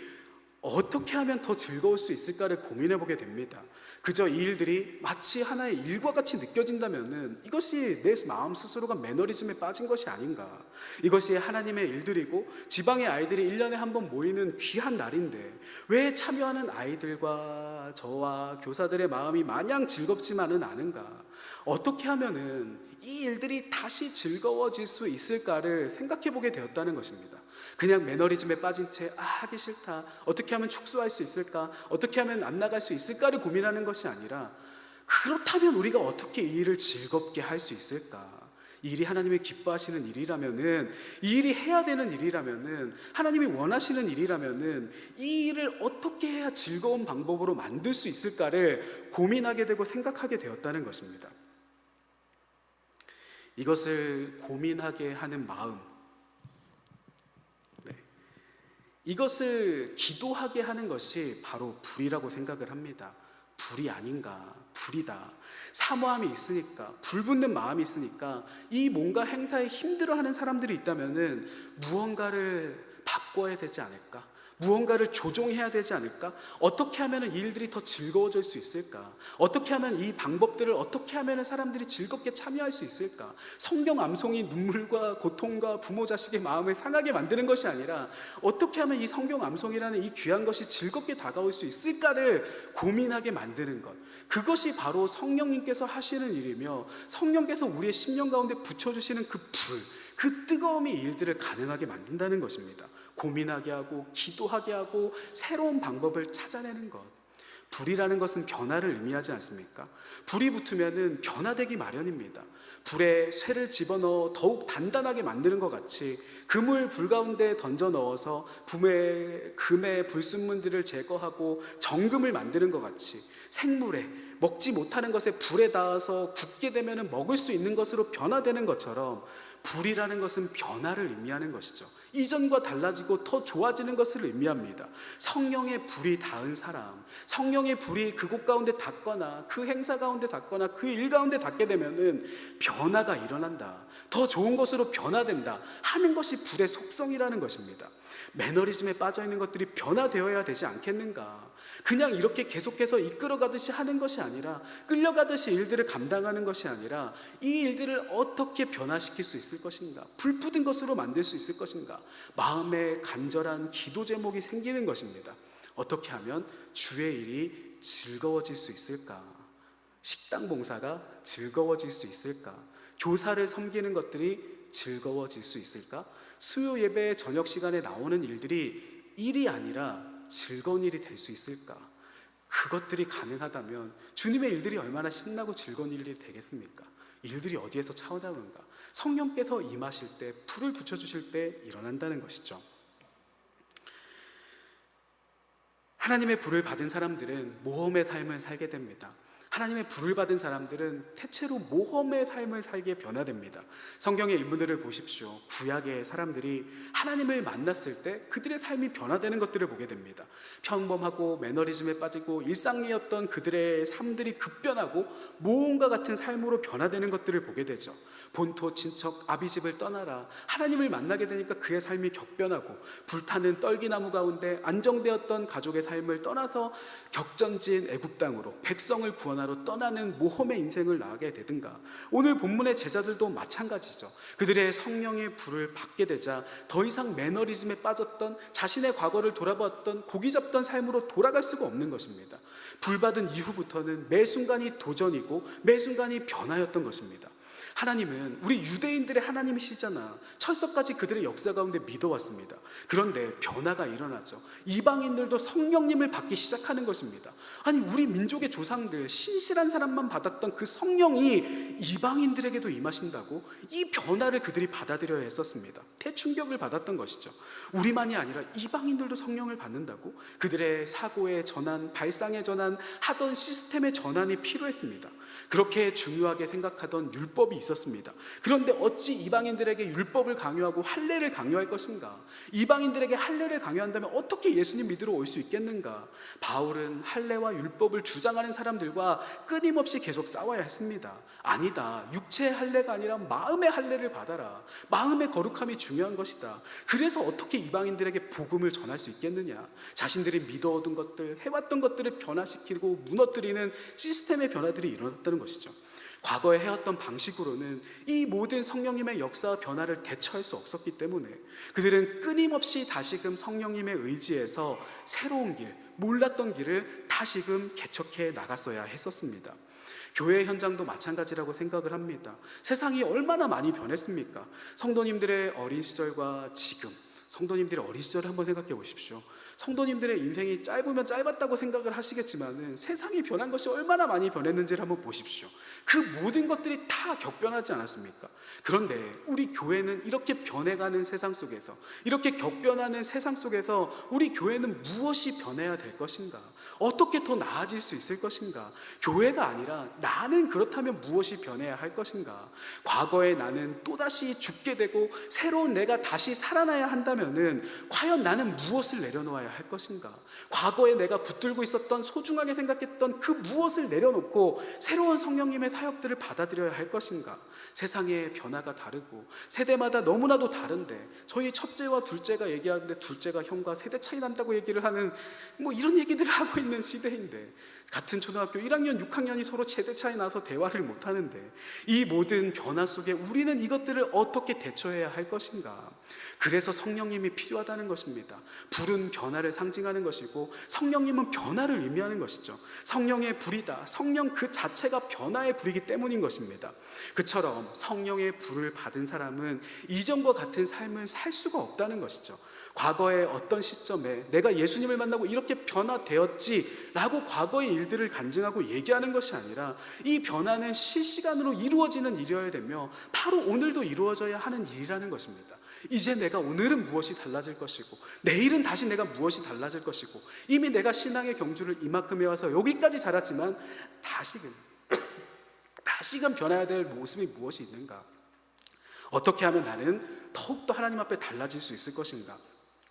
어떻게 하면 더 즐거울 수 있을까를 고민해 보게 됩니다. 그저 이 일들이 마치 하나의 일과 같이 느껴진다면은 이것이 내 마음 스스로가 매너리즘에 빠진 것이 아닌가. 이것이 하나님의 일들이고 지방의 아이들이 1년에 한 번 모이는 귀한 날인데 왜 참여하는 아이들과 저와 교사들의 마음이 마냥 즐겁지만은 않은가. 어떻게 하면은 이 일들이 다시 즐거워질 수 있을까를 생각해 보게 되었다는 것입니다. 그냥 매너리즘에 빠진 채 하기 싫다, 어떻게 하면 축소할 수 있을까, 어떻게 하면 안 나갈 수 있을까를 고민하는 것이 아니라, 그렇다면 우리가 어떻게 이 일을 즐겁게 할 수 있을까. 이 일이 하나님이 기뻐하시는 일이라면은, 이 일이 해야 되는 일이라면은, 하나님이 원하시는 일이라면은 이 일을 어떻게 해야 즐거운 방법으로 만들 수 있을까를 고민하게 되고 생각하게 되었다는 것입니다. 이것을 고민하게 하는 마음, 이것을 기도하게 하는 것이 바로 불이라고 생각을 합니다. 불이 아닌가, 불이다. 사모함이 있으니까, 불붙는 마음이 있으니까 이 뭔가 행사에 힘들어하는 사람들이 있다면은 무언가를 바꿔야 되지 않을까? 무언가를 조종해야 되지 않을까? 어떻게 하면 이 일들이 더 즐거워질 수 있을까? 어떻게 하면 이 방법들을 어떻게 하면 사람들이 즐겁게 참여할 수 있을까? 성경 암송이 눈물과 고통과 부모 자식의 마음을 상하게 만드는 것이 아니라 어떻게 하면 이 성경 암송이라는 이 귀한 것이 즐겁게 다가올 수 있을까를 고민하게 만드는 것, 그것이 바로 성령님께서 하시는 일이며 성령께서 우리의 심령 가운데 붙여주시는 그 불, 그 뜨거움이 이 일들을 가능하게 만든다는 것입니다. 고민하게 하고 기도하게 하고 새로운 방법을 찾아내는 것, 불이라는 것은 변화를 의미하지 않습니까? 불이 붙으면은 변화되기 마련입니다. 불에 쇠를 집어넣어 더욱 단단하게 만드는 것 같이 금을 불 가운데 던져 넣어서 금의 불순물들을 제거하고 정금을 만드는 것 같이 생물에 먹지 못하는 것에 불에 닿아서 굳게 되면 먹을 수 있는 것으로 변화되는 것처럼 불이라는 것은 변화를 의미하는 것이죠. 이전과 달라지고 더 좋아지는 것을 의미합니다. 성령의 불이 닿은 사람, 성령의 불이 그곳 가운데 닿거나 그 행사 가운데 닿거나 그 일 가운데 닿게 되면은 변화가 일어난다, 더 좋은 것으로 변화된다 하는 것이 불의 속성이라는 것입니다. 매너리즘에 빠져있는 것들이 변화되어야 되지 않겠는가? 그냥 이렇게 계속해서 이끌어가듯이 하는 것이 아니라, 끌려가듯이 일들을 감당하는 것이 아니라 이 일들을 어떻게 변화시킬 수 있을 것인가, 불붙은 것으로 만들 수 있을 것인가, 마음에 간절한 기도 제목이 생기는 것입니다. 어떻게 하면 주의 일이 즐거워질 수 있을까? 식당 봉사가 즐거워질 수 있을까? 교사를 섬기는 것들이 즐거워질 수 있을까? 수요 예배 저녁 시간에 나오는 일들이 일이 아니라 즐거운 일이 될 수 있을까? 그것들이 가능하다면 주님의 일들이 얼마나 신나고 즐거운 일들이 되겠습니까? 일들이 어디에서 차오르는가? 성령께서 임하실 때, 불을 붙여주실 때 일어난다는 것이죠. 하나님의 불을 받은 사람들은 모험의 삶을 살게 됩니다. 하나님의 불을 받은 사람들은 대체로 모험의 삶을 살게 변화됩니다. 성경의 인물들을 보십시오. 구약의 사람들이 하나님을 만났을 때 그들의 삶이 변화되는 것들을 보게 됩니다. 평범하고 매너리즘에 빠지고 일상이었던 그들의 삶들이 급변하고 모험과 같은 삶으로 변화되는 것들을 보게 되죠. 본토 친척 아비집을 떠나라, 하나님을 만나게 되니까 그의 삶이 격변하고, 불타는 떨기나무 가운데 안정되었던 가족의 삶을 떠나서 격전지인 애굽 땅으로 백성을 구원하러 떠나는 모험의 인생을 나가게 되든가, 오늘 본문의 제자들도 마찬가지죠. 그들의 성령의 불을 받게 되자 더 이상 매너리즘에 빠졌던, 자신의 과거를 돌아봤던 고기 잡던 삶으로 돌아갈 수가 없는 것입니다. 불 받은 이후부터는 매 순간이 도전이고 매 순간이 변화였던 것입니다. 하나님은 우리 유대인들의 하나님이시잖아. 철석까지 그들의 역사 가운데 믿어왔습니다. 그런데 변화가 일어나죠. 이방인들도 성령님을 받기 시작하는 것입니다. 아니, 우리 민족의 조상들, 신실한 사람만 받았던 그 성령이 이방인들에게도 임하신다고? 이 변화를 그들이 받아들여야 했었습니다. 대충격을 받았던 것이죠. 우리만이 아니라 이방인들도 성령을 받는다고? 그들의 사고의 전환, 발상의 전환, 하던 시스템의 전환이 필요했습니다. 그렇게 중요하게 생각하던 율법이 있었습니다. 그런데 어찌 이방인들에게 율법을 강요하고 할례를 강요할 것인가? 이방인들에게 할례를 강요한다면 어떻게 예수님 믿으러 올 수 있겠는가? 바울은 할례와 율법을 주장하는 사람들과 끊임없이 계속 싸워야 했습니다. 아니다, 육체의 할례가 아니라 마음의 할례를 받아라. 마음의 거룩함이 중요한 것이다. 그래서 어떻게 이방인들에게 복음을 전할 수 있겠느냐? 자신들이 믿어오던 것들, 해왔던 것들을 변화시키고 무너뜨리는 시스템의 변화들이 일어났다는 것이죠. 과거에 해왔던 방식으로는 이 모든 성령님의 역사와 변화를 대처할 수 없었기 때문에 그들은 끊임없이 다시금 성령님의 의지에서 새로운 길, 몰랐던 길을 다시금 개척해 나갔어야 했었습니다. 교회 현장도 마찬가지라고 생각을 합니다. 세상이 얼마나 많이 변했습니까? 성도님들의 어린 시절과 지금, 성도님들의 어린 시절을 한번 생각해 보십시오. 성도님들의 인생이 짧으면 짧았다고 생각을 하시겠지만 세상이 변한 것이 얼마나 많이 변했는지를 한번 보십시오. 그 모든 것들이 다 격변하지 않았습니까? 그런데 우리 교회는 이렇게 변해가는 세상 속에서, 이렇게 격변하는 세상 속에서 우리 교회는 무엇이 변해야 될 것인가? 어떻게 더 나아질 수 있을 것인가? 교회가 아니라 나는 그렇다면 무엇이 변해야 할 것인가? 과거의 나는 또다시 죽게 되고 새로운 내가 다시 살아나야 한다면은 과연 나는 무엇을 내려놓아야 할 것인가? 과거에 내가 붙들고 있었던, 소중하게 생각했던 그 무엇을 내려놓고 새로운 성령님의 사역들을 받아들여야 할 것인가? 세상의 변화가 다르고 세대마다 너무나도 다른데, 저희 첫째와 둘째가 얘기하는데 둘째가 형과 세대 차이 난다고 얘기를 하는 이런 얘기들을 하고 있는 시대인데, 같은 초등학교 1학년, 6학년이 서로 세대 차이 나서 대화를 못하는데, 이 모든 변화 속에 우리는 이것들을 어떻게 대처해야 할 것인가? 그래서 성령님이 필요하다는 것입니다. 불은 변화를 상징하는 것이고 성령님은 변화를 의미하는 것이죠. 성령의 불이다. 성령 그 자체가 변화의 불이기 때문인 것입니다. 그처럼 성령의 불을 받은 사람은 이전과 같은 삶을 살 수가 없다는 것이죠. 과거의 어떤 시점에 내가 예수님을 만나고 이렇게 변화되었지라고 과거의 일들을 간증하고 얘기하는 것이 아니라 이 변화는 실시간으로 이루어지는 일이어야 되며 바로 오늘도 이루어져야 하는 일이라는 것입니다. 이제 내가 오늘은 무엇이 달라질 것이고 내일은 다시 내가 무엇이 달라질 것이고 이미 내가 신앙의 경주를 이만큼 해와서 여기까지 자랐지만 다시금 변해야 될 모습이 무엇이 있는가? 어떻게 하면 나는 더욱더 하나님 앞에 달라질 수 있을 것인가?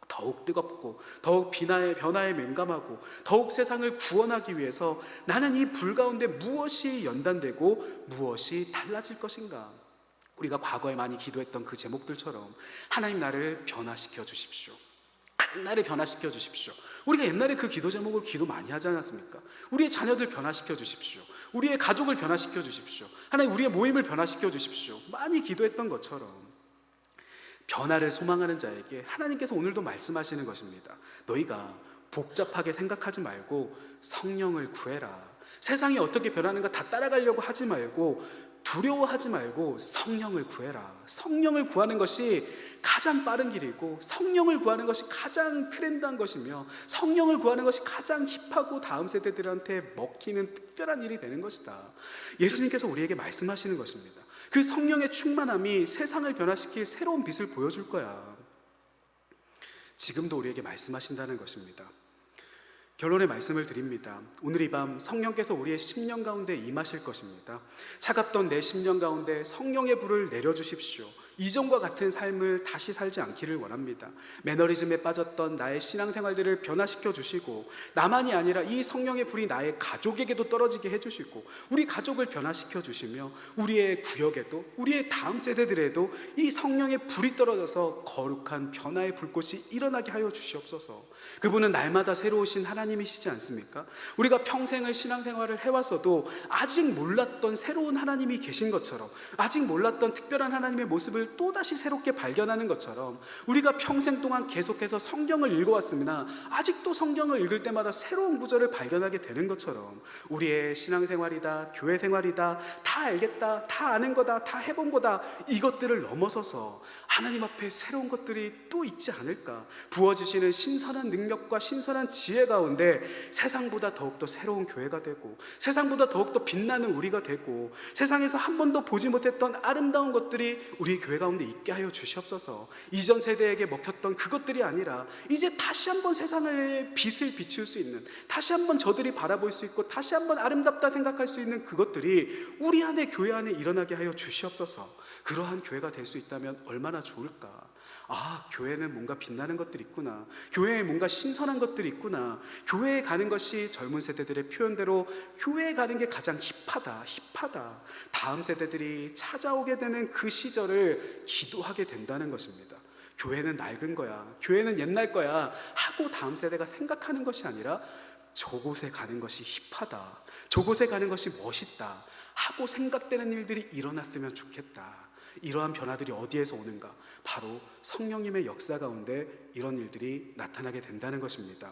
더욱 뜨겁고 더욱 변화에 민감하고 더욱 세상을 구원하기 위해서 나는 이 불 가운데 무엇이 연단되고 무엇이 달라질 것인가? 우리가 과거에 많이 기도했던 그 제목들처럼 하나님 나를 변화시켜 주십시오. 나를 변화시켜 주십시오. 우리가 옛날에 그 기도 제목을 기도 많이 하지 않았습니까? 우리의 자녀들 변화시켜 주십시오. 우리의 가족을 변화시켜 주십시오. 하나님 우리의 모임을 변화시켜 주십시오. 많이 기도했던 것처럼 변화를 소망하는 자에게 하나님께서 오늘도 말씀하시는 것입니다. 너희가 복잡하게 생각하지 말고 성령을 구해라. 세상이 어떻게 변하는가 다 따라가려고 하지 말고 두려워하지 말고 성령을 구해라. 성령을 구하는 것이 가장 빠른 길이고 성령을 구하는 것이 가장 트렌드한 것이며 성령을 구하는 것이 가장 힙하고 다음 세대들한테 먹히는 특별한 일이 되는 것이다. 예수님께서 우리에게 말씀하시는 것입니다. 그 성령의 충만함이 세상을 변화시킬 새로운 빛을 보여줄 거야. 지금도 우리에게 말씀하신다는 것입니다. 결론의 말씀을 드립니다. 오늘 이 밤 성령께서 우리의 심령 가운데 임하실 것입니다. 차갑던 내 심령 가운데 성령의 불을 내려주십시오. 이전과 같은 삶을 다시 살지 않기를 원합니다. 매너리즘에 빠졌던 나의 신앙생활들을 변화시켜 주시고 나만이 아니라 이 성령의 불이 나의 가족에게도 떨어지게 해주시고 우리 가족을 변화시켜 주시며 우리의 구역에도 우리의 다음 세대들에도 이 성령의 불이 떨어져서 거룩한 변화의 불꽃이 일어나게 하여 주시옵소서. 그분은 날마다 새로우신 하나님이시지 않습니까? 우리가 평생을 신앙생활을 해왔어도 아직 몰랐던 새로운 하나님이 계신 것처럼 아직 몰랐던 특별한 하나님의 모습을 또다시 새롭게 발견하는 것처럼 우리가 평생 동안 계속해서 성경을 읽어왔으나 아직도 성경을 읽을 때마다 새로운 구절을 발견하게 되는 것처럼 우리의 신앙생활이다 교회 생활이다 다 알겠다 다 아는 거다 다 해본 거다 이것들을 넘어서서 하나님 앞에 새로운 것들이 또 있지 않을까? 부어주시는 신선한 능력과 신선한 지혜 가운데 세상보다 더욱더 새로운 교회가 되고 세상보다 더욱더 빛나는 우리가 되고 세상에서 한 번도 보지 못했던 아름다운 것들이 우리 교회 가운데 있게 하여 주시옵소서. 이전 세대에게 먹혔던 그것들이 아니라 이제 다시 한번 세상의 빛을 비출 수 있는 다시 한번 저들이 바라볼 수 있고 다시 한번 아름답다 생각할 수 있는 그것들이 우리 안에 교회 안에 일어나게 하여 주시옵소서. 그러한 교회가 될 수 있다면 얼마나 좋을까? 아, 교회는 뭔가 빛나는 것들이 있구나. 교회에 뭔가 신선한 것들이 있구나. 교회에 가는 것이 젊은 세대들의 표현대로 교회에 가는 게 가장 힙하다. 다음 세대들이 찾아오게 되는 그 시절을 기도하게 된다는 것입니다. 교회는 낡은 거야. 교회는 옛날 거야. 하고 다음 세대가 생각하는 것이 아니라 저곳에 가는 것이 힙하다. 저곳에 가는 것이 멋있다. 하고 생각되는 일들이 일어났으면 좋겠다. 이러한 변화들이 어디에서 오는가? 바로 성령님의 역사 가운데 이런 일들이 나타나게 된다는 것입니다.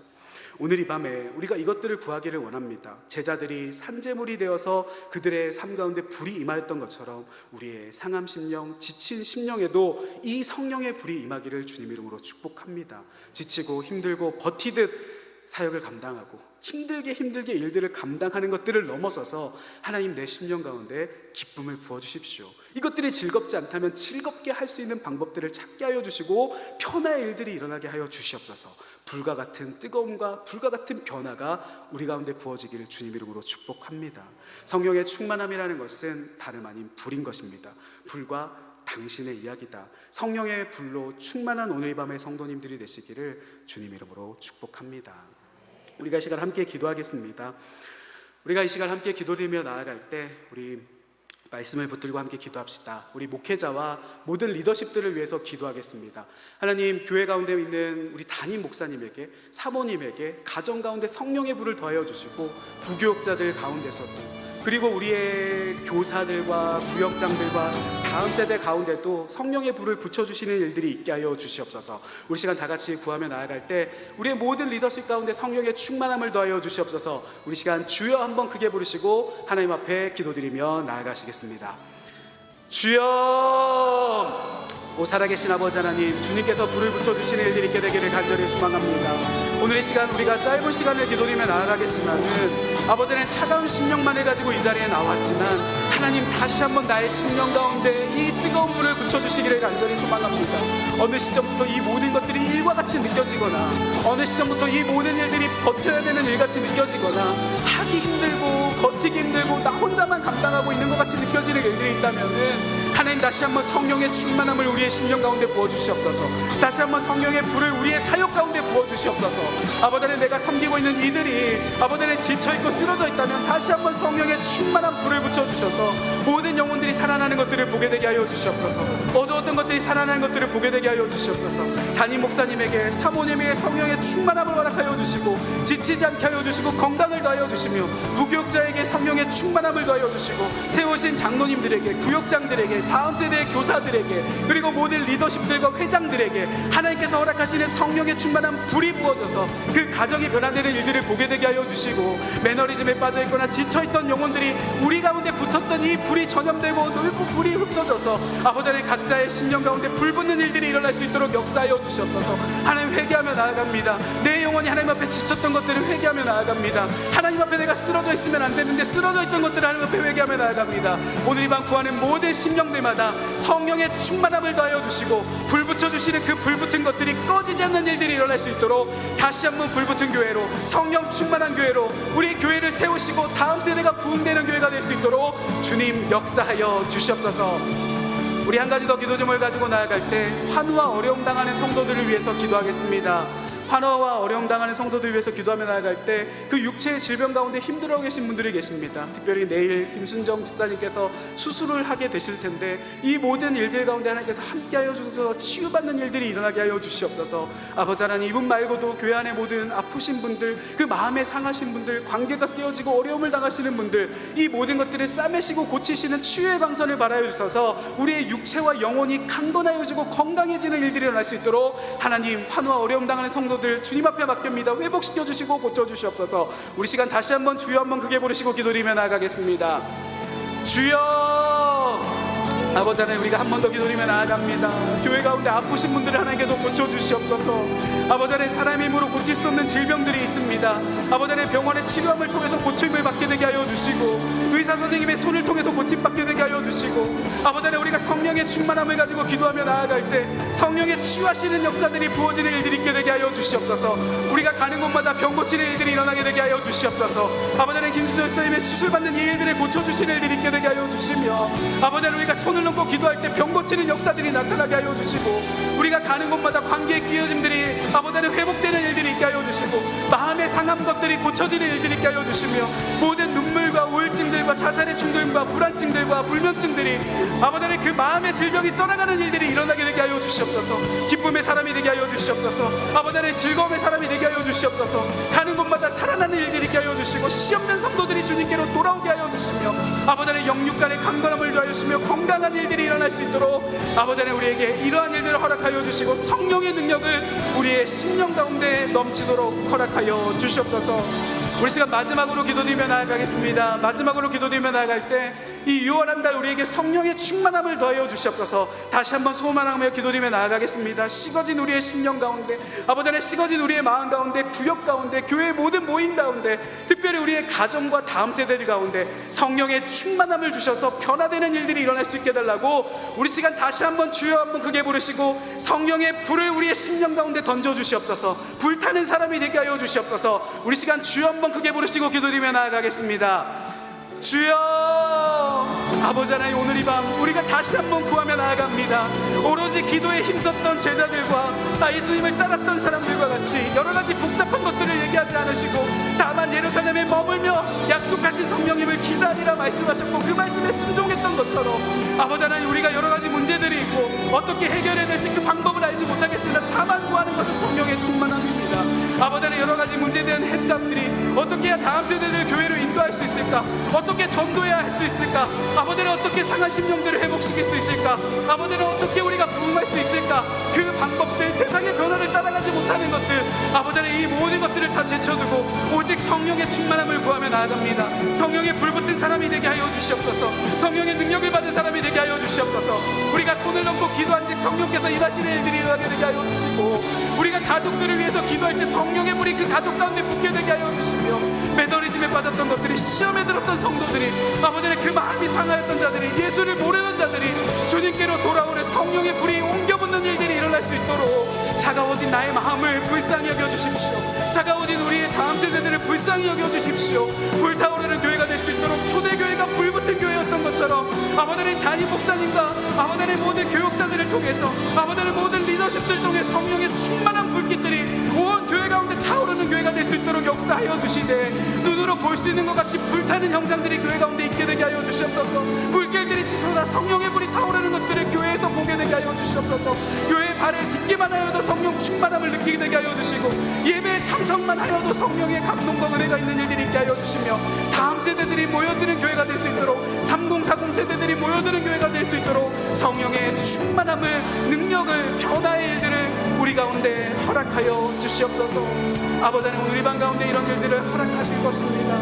오늘 이 밤에 우리가 이것들을 구하기를 원합니다. 제자들이 산재물이 되어서 그들의 삶 가운데 불이 임하였던 것처럼 우리의 상함 심령, 지친 심령에도 이 성령의 불이 임하기를 주님 이름으로 축복합니다. 지치고 힘들고 버티듯 사역을 감당하고 힘들게 일들을 감당하는 것들을 넘어서서 하나님 내 심령 가운데 기쁨을 부어주십시오. 이것들이 즐겁지 않다면 즐겁게 할 수 있는 방법들을 찾게 하여 주시고 변화의 일들이 일어나게 하여 주시옵소서. 불과 같은 뜨거움과 불과 같은 변화가 우리 가운데 부어지기를 주님 이름으로 축복합니다. 성령의 충만함이라는 것은 다름 아닌 불인 것입니다. 불과 당신의 이야기다. 성령의 불로 충만한 오늘 이 밤의 성도님들이 되시기를 주님 이름으로 축복합니다. 우리가 이 시간 함께 기도하겠습니다. 우리가 이 시간 함께 기도드리며 나아갈 때 우리 말씀을 붙들고 함께 기도합시다. 우리 목회자와 모든 리더십들을 위해서 기도하겠습니다. 하나님, 교회 가운데 있는 우리 담임 목사님에게, 사모님에게 가정 가운데 성령의 불을 더하여 주시고 부교육자들 가운데서도 그리고 우리의 교사들과 구역장들과 다음 세대 가운데도 성령의 불을 붙여주시는 일들이 있게 하여 주시옵소서. 우리 시간 다 같이 구하며 나아갈 때 우리의 모든 리더십 가운데 성령의 충만함을 더하여 주시옵소서. 우리 시간 주여 한번 크게 부르시고 하나님 앞에 기도드리며 나아가시겠습니다. 주여, 오 살아계신 아버지 하나님, 주님께서 불을 붙여주시는 일들이 있게 되기를 간절히 소망합니다. 오늘 이 시간 우리가 짧은 시간을 기도리며 나아가겠지만은 아버지는 차가운 심령만을 가지고 이 자리에 나왔지만 하나님 다시 한번 나의 심령 가운데 이 뜨거운 불을 붙여주시기를 간절히 소망합니다. 어느 시점부터 이 모든 것들이 일과 같이 느껴지거나 어느 시점부터 이 모든 일들이 버텨야 되는 일같이 느껴지거나 하기 힘들고 버티기 힘들고 나 혼자만 감당하고 있는 것 같이 느껴지는 일들이 있다면은 하나님 다시 한번 성령의 충만함을 우리의 심령 가운데 부어주시옵소서. 다시 한번 성령의 불을 우리의 사역 가운데 부어주시옵소서. 아버지 내가 섬기고 있는 이들이 아버지 지쳐있고 쓰러져 있다면 다시 한번 성령의 충만한 불을 붙여주셔서 모든 영혼들이 살아나는 것들을 보게 되게 하여 주시옵소서. 어두웠던 것들이 살아나는 것들을 보게 되게 하여 주시옵소서. 담임 목사님에게 사모님에게 성령의 충만함을 허락하여 주시고 지치지 않게 하여 주시고 건강을 더하여 주시며 부교육자에게 성령의 충만함을 더하여 주시고 세우신 장로님들에게 구역장들에게 다음 세대의 교사들에게 그리고 모든 리더십들과 회장들에게 하나님께서 허락하시는 성령의 충만한 불이 부어져서 그 가정이 변화되는 일들을 보게 되게 하여 주시고 매너리즘에 빠져있거나 지쳐있던 영혼들이 우리 가운데 붙었던 이 불이 전염되고 넓은 불이 흩어져서 아버지 하나님 각자의 심령 가운데 불 붙는 일들이 일어날 수 있도록 역사하여 주시옵소서. 하나님 회개하며 나아갑니다. 내 영혼이 하나님 앞에 지쳤던 것들을 회개하며 나아갑니다. 하나님 앞에 내가 쓰러져 있으면 안 되는데 쓰러져 있던 것들을 하나님 앞에 회개하며 나아갑니다. 오늘 이 밤 구하는 모든 심령들마다 성령의 충만함을 더하여 주시고 불 붙여주시는 그 불 붙은 것들이 꺼지지 않는 일들이 일어날 수 있도록 다시 한번 불 붙은 교회로 성령 충만한 교회로 우리 교회를 세우시고 다음 세대가 부흥되는 교회가 될 수 있도록 주님 역사하여 주시옵소서. 우리 한 가지 더 기도 점을 가지고 나아갈 때 환우와 어려움 당하는 성도들을 위해서 기도하겠습니다. 환우와 어려움 당하는 성도들을 위해서 기도하며 나아갈 때 그 육체의 질병 가운데 힘들어 계신 분들이 계십니다. 특별히 내일 김순정 집사님께서 수술을 하게 되실 텐데 이 모든 일들 가운데 하나님께서 함께하여 주셔서 치유받는 일들이 일어나게 하여 주시옵소서. 아버지 하나님, 이분 말고도 교회 안에 모든 아프신 분들, 그 마음에 상하신 분들, 관계가 깨어지고 어려움을 당하시는 분들, 이 모든 것들을 싸매시고 고치시는 치유의 방선을 바라여 주셔서 우리의 육체와 영혼이 강건하여지고 건강해지는 일들이 일어날 수 있도록 하나님, 환우와 어려움 당하는 성도들 주님 앞에 맡깁니다. 회복시켜 주시고 고쳐 주시옵소서. 우리 시간 다시 한번 주여 한번 크게 부르시고 기도드리며 나아가겠습니다. 주여. 아버지 하나님, 우리가 한 번 더 기도드리며 나아갑니다. 교회 가운데 아프신 분들을 하나님께서 고쳐주시옵소서. 아버지 하나님, 사람의 힘으로 고칠 수 없는 질병들이 있습니다. 아버지 하나님, 병원의 치료함을 통해서 고침을 받게 되게 하여 주시고 의사 선생님의 손을 통해서 고침받게 되게 하여 주시고 아버지 하나님, 우리가 성령의 충만함을 가지고 기도하며 나아갈 때 성령의 치유하시는 역사들이 부어지는 일들이 있게 되게 하여 주시옵소서. 우리가 가는 곳마다 병 고치는 일들이 일어나게 되게 하여 주시옵소서. 아버지 하나님, 김수정 선생님의 수술받는 이 일들을 고쳐주시는 일들이 있게 되게 하여 주시며 아버지 하나님, 우리가 손을 놓고 기도할 때 병 고치는 역사들이 나타나게 하여 주시고 우리가 가는 곳마다 관계의 끼어짐들이 아버지 하나님 회복되는 일들이 있게 하여 주시고 마음의 상한 것들이 고쳐지는 일들이 있게 하여 주시며 모든 눈물과 우울증들과 자살의 충동과 불안증들과 불면증들이 아버지 하나님 그 마음의 질병이 떠나가는 일들이 일어나게 되게 하여 주시옵소서. 기쁨의 사람이 되게 하여 주시옵소서. 아버지 하나님 즐거움의 사람이 되게 하여 주시옵소서. 가는 곳마다 살아나는 일들이 있게 하여 주시고 시험된 성도들이 주님께로 돌아오게 하여 주시며 아버지 하나님 영육 간의 강건함을 더하여 주시며 건강한 일들이 일어날 수 있도록 아버지 하나님 우리에게 이러한 일들을 허락하여 주시고 성령의 능력을 우리의 심령 가운데 넘치도록 허락하여 주시옵소서. 우리 시간 마지막으로 기도드리며 나아가겠습니다. 마지막으로 기도드리며 나아갈 때 이 유월한 달 우리에게 성령의 충만함을 더하여 주시옵소서. 다시 한번 소망하며 기도드리며 나아가겠습니다. 식어진 우리의 심령 가운데 아버지 하나님, 식어진 우리의 마음 가운데, 구역 가운데, 교회의 모든 모임 가운데, 특별히 우리의 가정과 다음 세대들 가운데 성령의 충만함을 주셔서 변화되는 일들이 일어날 수 있게 해달라고 우리 시간 다시 한번 주여 한번 크게 부르시고 성령의 불을 우리의 심령 가운데 던져 주시옵소서. 불타는 사람이 되게 하여 주시옵소서. 우리 시간 주여 한번 크게 부르시고 기도드리며 나아가겠습니다. 주여. 아버지 하나님, 오늘 이 밤 우리가 다시 한번 구하며 나아갑니다. 오로지 기도에 힘썼던 제자들과 예수님을 따랐던 사람들과 같이 여러 가지 복잡한 것들을 얘기하지 않으시고 다만 예루살렘에 머물며 약속하신 성령님을 기다리라 말씀하셨고 그 말씀에 순종했던 것처럼 아버지 하나님, 우리가 여러 가지 문제들이 있고 어떻게 해결해야 될지 그 방법을 알지 못하겠으나 다만 구하는 것은 성령의 충만함입니다. 아버지 하나님, 여러 가지 문제에 대한 해답들이 어떻게 해야 다음 세대를 교회로 인도할 수 있을까, 어떻게 전도해야 할 수 있을까, 아버지는 어떻게 상한 심령들을 회복시킬 수 있을까, 아버지는 어떻게 우리가 부흥할 수 있을까, 그 방법들, 세상의 변화를 따라가지 못하는 것들, 아버지는 이 모든 것들을 다 제쳐두고 오직 성령의 충만함을 구하며 나아갑니다. 성령의 불붙은 사람이 되게 하여 주시옵소서. 성령의 능력을 받은 사람이 되게 하여 주시옵소서. 우리가 손을 눈을 넘고 기도한즉 성령께서 일하시는 일들이 일어나게 되게 하여 주시고, 우리가 가족들을 위해서 기도할 때 성령의 불이 그 가족 가운데 붙게 되게 하여 주시며, 매너리즘에 빠졌던 것들이, 시험에 들었던 성도들이, 아버지 그 마음이 상하였던 자들이, 예수를 모르는 자들이 주님께로 돌아오는 성령의 불이 옮겨붙는 일들이 일어날 수 있도록 차가워진 나의 마음을 불쌍히 여겨주십시오. 차가워진 우리의 다음 세대들을 불쌍히 여겨주십시오. 불타오르는 교회가 될 수 있도록, 초대교회가 불붙은 교회였던 것처럼 아버지는 담임 목사님과 아버지의 모든 교육자들을 통해서, 아버지의 모든 리더십들 통해 성령의 충만한 불빛들이 온 교회 가운데 타오르는 교회가 될 수 있도록 역사하여 주시되, 눈으로 볼 수 있는 것 같이 불타는 형상들이 교회 가운데 있게 되게 하여 주시옵소서. 불길들이 치솟아 성령의 불이 타오르는 것들을 교회에서 보게 되게 하여 주시옵소서. 교회의 발을 딛기만 하여도 성령 충만함을 느끼게 되게 하여 주시고, 예배에 참석만 하여도 성령의 감동과 은혜가 있는 일들이 있게 하여 주시며, 다음 세대들이 모여드는 교회가 될 수 있도록, 3040 세대들이 모여드는 교회가 될 수 있도록 성령의 충만함을, 능력을, 변화의 일들을 우리 가운데 허락하여 주시옵소서. 아버지 하나님, 오늘 이 방 가운데 이런 일들을 허락하실 것입니다.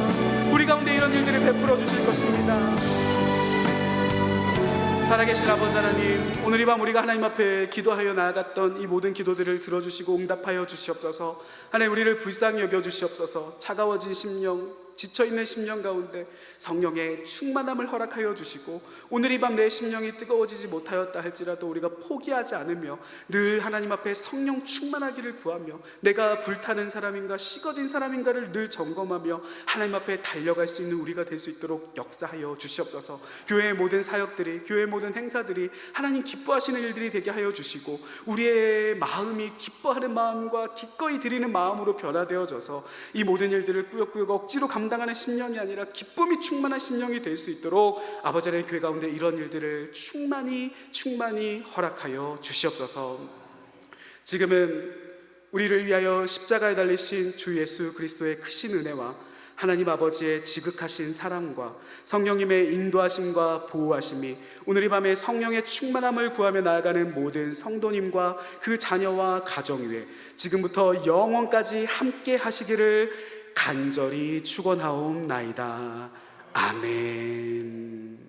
우리 가운데 이런 일들을 베풀어 주실 것입니다. 살아계신 아버지 하나님, 오늘 이 밤 우리가 하나님 앞에 기도하여 나아갔던 이 모든 기도들을 들어주시고 응답하여 주시옵소서. 하나님, 우리를 불쌍히 여겨주시옵소서. 차가워진 심령, 지쳐있는 심령 가운데 성령의 충만함을 허락하여 주시고, 오늘 이 밤 내 심령이 뜨거워지지 못하였다 할지라도 우리가 포기하지 않으며 늘 하나님 앞에 성령 충만하기를 구하며, 내가 불타는 사람인가 식어진 사람인가를 늘 점검하며 하나님 앞에 달려갈 수 있는 우리가 될 수 있도록 역사하여 주시옵소서. 교회의 모든 사역들이, 교회의 모든 행사들이 하나님 기뻐하시는 일들이 되게 하여 주시고, 우리의 마음이 기뻐하는 마음과 기꺼이 드리는 마음으로 변화되어져서 이 모든 일들을 꾸역꾸역 억지로 감당하는 심령이 아니라 기쁨이 충만한 심령이 될 수 있도록 아버지 하나님, 교회 가운데 이런 일들을 충만히 허락하여 주시옵소서. 지금은 우리를 위하여 십자가에 달리신 주 예수 그리스도의 크신 은혜와 하나님 아버지의 지극하신 사랑과 성령님의 인도하심과 보호하심이 오늘 이 밤에 성령의 충만함을 구하며 나아가는 모든 성도님과 그 자녀와 가정 위에 지금부터 영원까지 함께 하시기를 간절히 축원하옵나이다. 아멘.